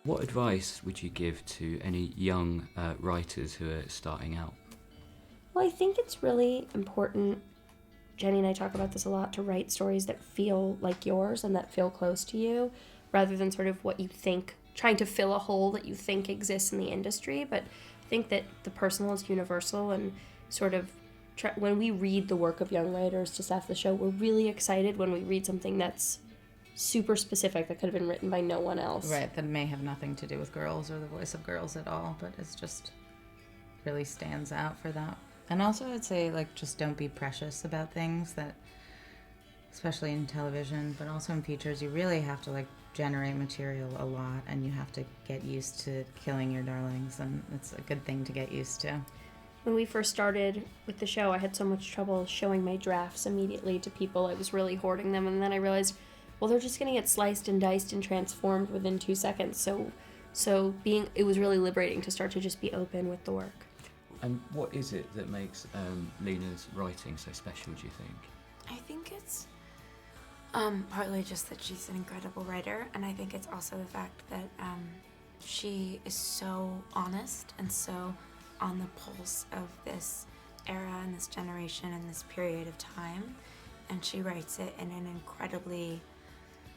What advice would you give to any young writers who are starting out? Well, I think it's really important, Jenny and I talk about this a lot, to write stories that feel like yours and that feel close to you, rather than sort of what you think, trying to fill a hole that you think exists in the industry. But I think that the personal is universal, and sort of when we read the work of young writers to staff the show, we're really excited when we read something that's super specific that could have been written by no one else. Right, that may have nothing to do with girls or the voice of girls at all, but it's just really stands out for that. And also I'd say, like, just don't be precious about things that, especially in television, but also in features, you really have to, like, generate material a lot, and you have to get used to killing your darlings, and it's a good thing to get used to. When we first started with the show, I had so much trouble showing my drafts immediately to people. I was really hoarding them, and then I realized, well, they're just going to get sliced and diced and transformed within 2 seconds. So it was really liberating to start to just be open with the work. And what is it that makes Lena's writing so special, do you think? I think it's partly just that she's an incredible writer, and I think it's also the fact that she is so honest and so on the pulse of this era and this generation and this period of time, and she writes it in an incredibly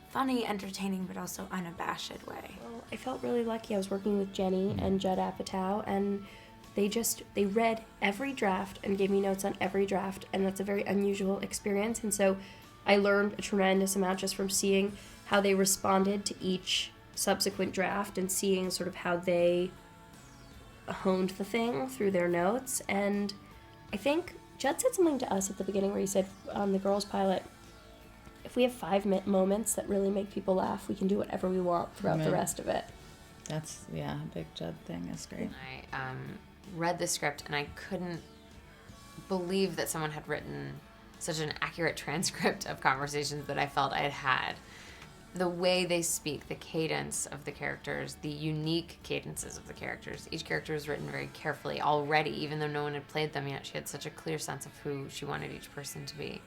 funny, entertaining, but also unabashed way. Well, I felt really lucky. I was working with Jenny and Judd Apatow, and they read every draft and gave me notes on every draft, and that's a very unusual experience. And so I learned a tremendous amount just from seeing how they responded to each subsequent draft and seeing sort of how they honed the thing through their notes. And I think Judd said something to us at the beginning where he said on the girls pilot, if we have 5 moments that really make people laugh, we can do whatever we want throughout the rest of it. That's, a big Judd thing is great. I read the script and I couldn't believe that someone had written such an accurate transcript of conversations that I felt I had had. The way they speak, the cadence of the characters, the unique cadences of the characters. Each character was written very carefully already, even though no one had played them yet. She had such a clear sense of who she wanted each person to be.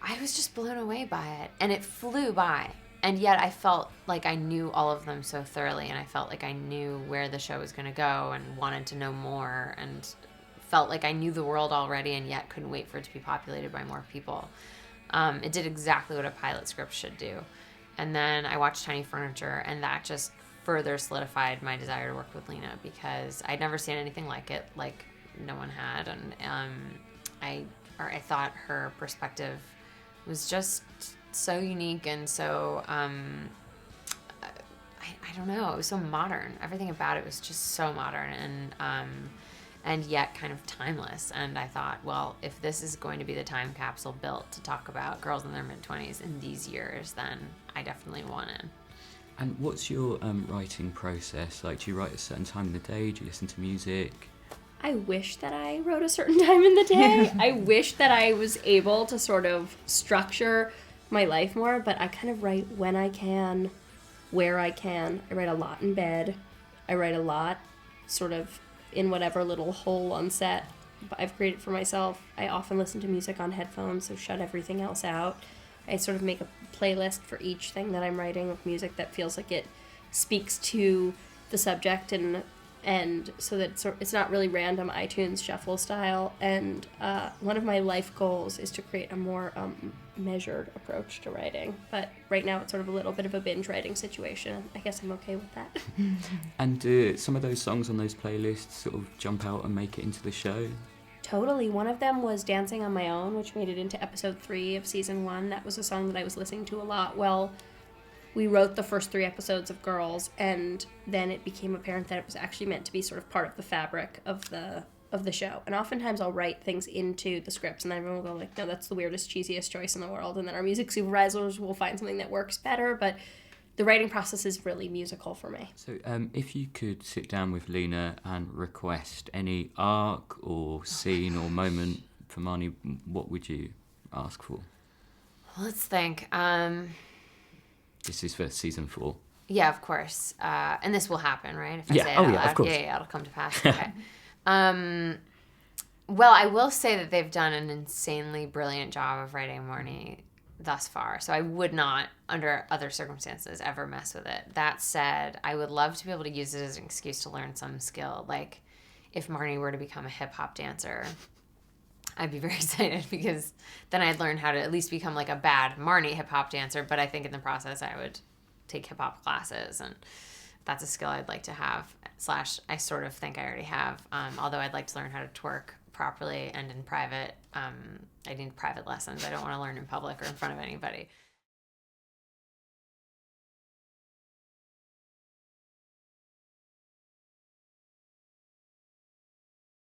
I was just blown away by it, and it flew by. And yet I felt like I knew all of them so thoroughly, and I felt like I knew where the show was going to go and wanted to know more, and felt like I knew the world already and yet couldn't wait for it to be populated by more people. It did exactly what a pilot script should do. And then I watched Tiny Furniture, and that just further solidified my desire to work with Lena, because I'd never seen anything like it, like no one had. And I thought her perspective was just so unique and so, I don't know, it was so modern. Everything about it was just so modern and yet kind of timeless. And I thought, well, if this is going to be the time capsule built to talk about girls in their mid-20s in these years, then I definitely want in. And what's your writing process? Like, do you write at a certain time in the day? Do you listen to music? I wish that I wrote a certain time in the day. I wish that I was able to sort of structure my life more, but I kind of write when I can, where I can. I write a lot in bed. I write a lot sort of in whatever little hole on set I've created for myself. I often listen to music on headphones, so shut everything else out. I sort of make a playlist for each thing that I'm writing of music that feels like it speaks to the subject, and so that it's not really random iTunes shuffle style. And one of my life goals is to create a more measured approach to writing. But right now it's sort of a little bit of a binge writing situation. I guess I'm okay with that. And do some of those songs on those playlists sort of jump out and make it into the show? Totally. One of them was Dancing on My Own, which made it into episode 3 of season 1. That was a song that I was listening to a lot. Well, we wrote the first 3 episodes of Girls, and then it became apparent that it was actually meant to be sort of part of the fabric of the show. And oftentimes I'll write things into the scripts, and then everyone will go like, no, that's the weirdest, cheesiest choice in the world. And then our music supervisors will find something that works better. But the writing process is really musical for me. So if you could sit down with Lena and request any arc or scene or moment for Marnie, what would you ask for? Let's think. This is for season 4. Yeah, of course. And this will happen, right? If I Yeah. say it Oh, out yeah, loud. of course. Yeah, it'll come to pass. Okay. Well, I will say that they've done an insanely brilliant job of writing Marnie thus far. So I would not, under other circumstances, ever mess with it. That said, I would love to be able to use it as an excuse to learn some skill. Like, if Marnie were to become a hip-hop dancer, I'd be very excited, because then I'd learn how to at least become like a bad Marnie hip-hop dancer. But I think in the process I would take hip-hop classes, and that's a skill I'd like to have, / I sort of think I already have, although I'd like to learn how to twerk properly and in private. I need private lessons. I don't want to learn in public or in front of anybody.